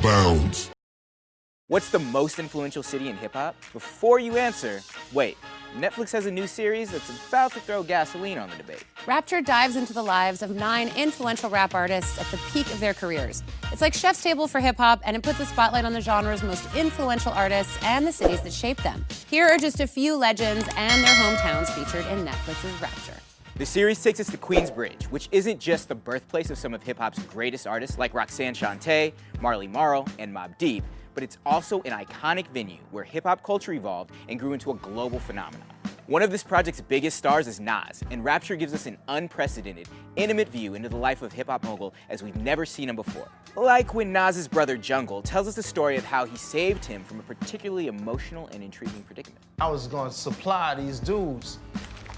bounds. What's the most influential city in hip-hop? Before you answer, wait. Netflix has a new series that's about to throw gasoline on the debate. Rapture dives into the lives of 9 influential rap artists at the peak of their careers. It's like Chef's Table for hip-hop, and it puts a spotlight on the genre's most influential artists and the cities that shaped them. Here are just a few legends and their hometowns featured in Netflix's Rapture. The series takes us to Queensbridge, which isn't just the birthplace of some of hip-hop's greatest artists like Roxanne Shante, Marley Marl, and Mobb Deep, but it's also an iconic venue where hip-hop culture evolved and grew into a global phenomenon. One of this project's biggest stars is Nas, and Rapture gives us an unprecedented, intimate view into the life of hip-hop mogul as we've never seen him before. Like when Nas's brother Jungle tells us the story of how he saved him from a particularly emotional and intriguing predicament. I was gonna supply these dudes,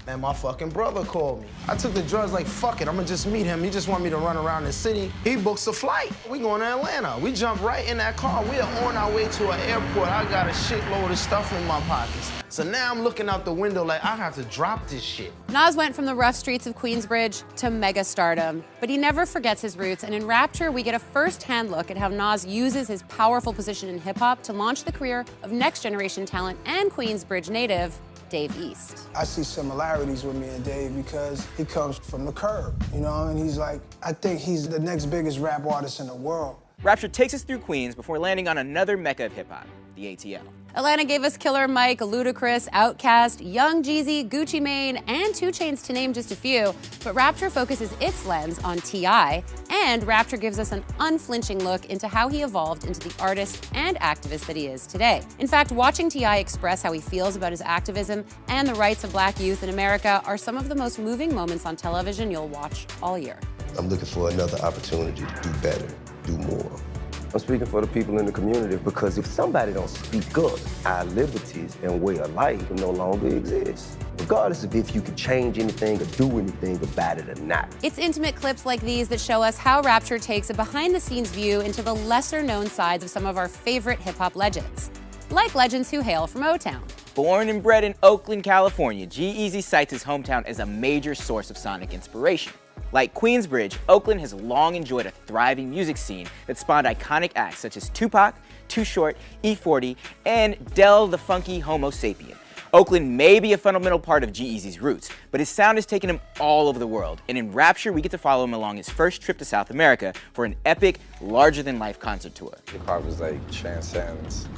and my fucking brother called me. I took the drugs like, fuck it, I'm gonna just meet him. He just want me to run around the city. He books a flight. We going to Atlanta. We jump right in that car. We are on our way to an airport. I got a shitload of stuff in my pockets. So now I'm looking out the window like, I have to drop this shit. Nas went from the rough streets of Queensbridge to mega stardom, but he never forgets his roots, and in Rapture, we get a first-hand look at how Nas uses his powerful position in hip-hop to launch the career of next-generation talent and Queensbridge native, Dave East. I see similarities with me and Dave because he comes from the curb, you know, and he's like, I think he's the next biggest rap artist in the world. Rapture takes us through Queens before landing on another mecca of hip-hop, the ATL. Atlanta gave us Killer Mike, Ludacris, Outkast, Young G-Eazy, Gucci Mane, and 2 Chainz to name just a few, but Rapture focuses its lens on T.I., and Rapture gives us an unflinching look into how he evolved into the artist and activist that he is today. In fact, watching T.I. express how he feels about his activism and the rights of Black youth in America are some of the most moving moments on television you'll watch all year. I'm looking for another opportunity to do better, do more. I'm speaking for the people in the community because if somebody don't speak up, our liberties and way of life will no longer exist. Regardless of if you can change anything or do anything about it or not. It's intimate clips like these that show us how Rapture takes a behind-the-scenes view into the lesser-known sides of some of our favorite hip-hop legends, like legends who hail from O-Town. Born and bred in Oakland, California, G-Eazy cites his hometown as a major source of sonic inspiration. Like Queensbridge, Oakland has long enjoyed a thriving music scene that spawned iconic acts such as Tupac, Too Short, E40, and Del the Funky Homo Sapien. Oakland may be a fundamental part of G-Eazy's roots, but his sound has taken him all over the world, and in Rapture, we get to follow him along his first trip to South America for an epic, larger-than-life concert tour. Hip-hop is like transcends.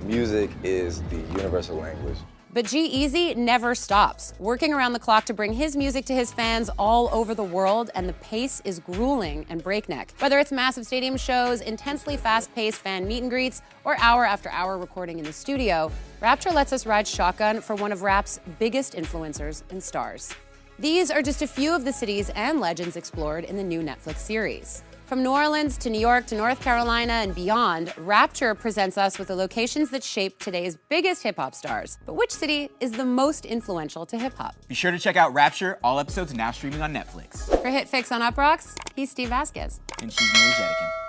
Music is the universal language. But G-Eazy never stops, working around the clock to bring his music to his fans all over the world, and the pace is grueling and breakneck. Whether it's massive stadium shows, intensely fast-paced fan meet and greets, or hour after hour recording in the studio, Rapture lets us ride shotgun for one of rap's biggest influencers and stars. These are just a few of the cities and legends explored in the new Netflix series. From New Orleans to New York to North Carolina and beyond, Rapture presents us with the locations that shape today's biggest hip-hop stars. But which city is the most influential to hip-hop? Be sure to check out Rapture, all episodes now streaming on Netflix. For Hit Fix on UPROXX, he's Steve Vasquez. And she's Mary Jetikin.